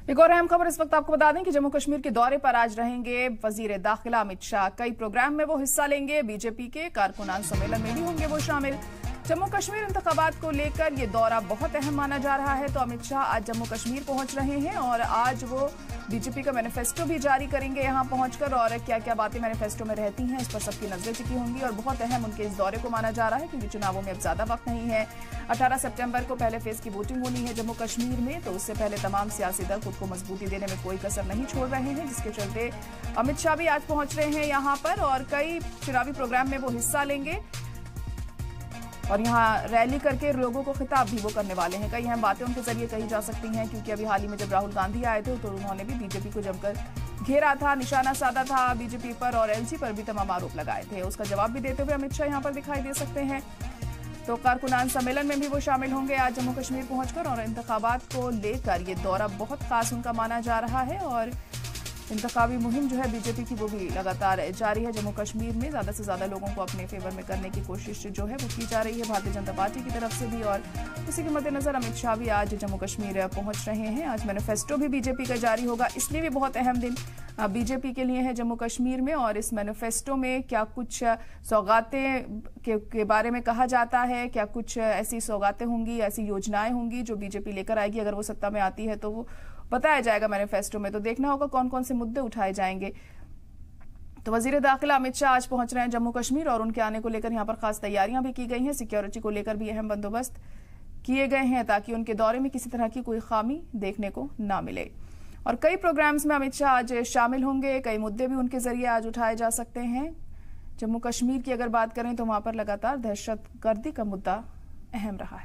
एक और अहम खबर इस वक्त आपको बता दें कि जम्मू कश्मीर के दौरे पर आज रहेंगे वजीर दाखिला अमित शाह। कई प्रोग्राम में वो हिस्सा लेंगे। बीजेपी के कारकुनान सम्मेलन में भी होंगे वो शामिल। जम्मू कश्मीर इंतखाबात को लेकर ये दौरा बहुत अहम माना जा रहा है, तो अमित शाह आज जम्मू कश्मीर पहुंच रहे हैं और आज वो बीजेपी का मैनिफेस्टो भी जारी करेंगे यहां पहुंचकर। और क्या क्या बातें मैनिफेस्टो में रहती हैं, इस पर सबकी नजरें टिकी होंगी और बहुत अहम उनके इस दौरे को माना जा रहा है, क्योंकि चुनावों में अब ज्यादा वक्त नहीं है। 18 सितंबर को पहले फेज की वोटिंग होनी है जम्मू कश्मीर में, तो उससे पहले तमाम सियासी दल खुद को मजबूती देने में कोई कसर नहीं छोड़ रहे हैं, जिसके चलते अमित शाह भी आज पहुंच रहे हैं यहां पर और कई चुनावी प्रोग्राम में वो हिस्सा लेंगे और यहां रैली करके लोगों को खिताब भी वो करने वाले हैं। कई अहम बातें उनके जरिए कही जा सकती हैं, क्योंकि अभी हाल ही में जब राहुल गांधी आए थे तो उन्होंने भी बीजेपी को जमकर घेरा था, निशाना साधा था बीजेपी पर और एलजी पर भी तमाम आरोप लगाए थे। उसका जवाब भी देते हुए अमित शाह यहां पर दिखाई दे सकते हैं। तो कारकुनान सम्मेलन में भी वो शामिल होंगे आज जम्मू कश्मीर पहुंचकर और इंतखाबात को लेकर ये दौरा बहुत खास उनका माना जा रहा है। और इंतखाबी मुहिम जो है बीजेपी की वो भी लगातार जारी है। जम्मू कश्मीर में ज्यादा से ज्यादा लोगों को अपने फेवर में करने की कोशिश जो है वो की जा रही है भारतीय जनता पार्टी की तरफ से भी। और इसी के मद्देनजर अमित शाह भी आज जम्मू कश्मीर पहुंच रहे हैं। आज मैनिफेस्टो भी बीजेपी का जारी होगा, इसलिए भी बहुत अहम दिन बीजेपी के लिए है जम्मू कश्मीर में। और इस मैनिफेस्टो में क्या कुछ सौगातें के बारे में कहा जाता है, क्या कुछ ऐसी सौगातें होंगी, ऐसी योजनाएं होंगी जो बीजेपी लेकर आएगी अगर वो सत्ता में आती है, तो वो बताया जाएगा मैनिफेस्टो में। तो देखना होगा कौन कौन से मुद्दे उठाए जाएंगे। तो वजीर दाखिला अमित शाह आज पहुंच रहे हैं जम्मू कश्मीर और उनके आने को लेकर यहां पर खास तैयारियां भी की गई हैं। सिक्योरिटी को लेकर भी अहम बंदोबस्त किए गए हैं ताकि उनके दौरे में किसी तरह की कोई खामी देखने को ना मिले। और कई प्रोग्राम्स में अमित शाह आज शामिल होंगे, कई मुद्दे भी उनके जरिए आज उठाए जा सकते हैं। जम्मू कश्मीर की अगर बात करें तो वहां पर लगातार दहशतगर्दी का मुद्दा अहम रहा है।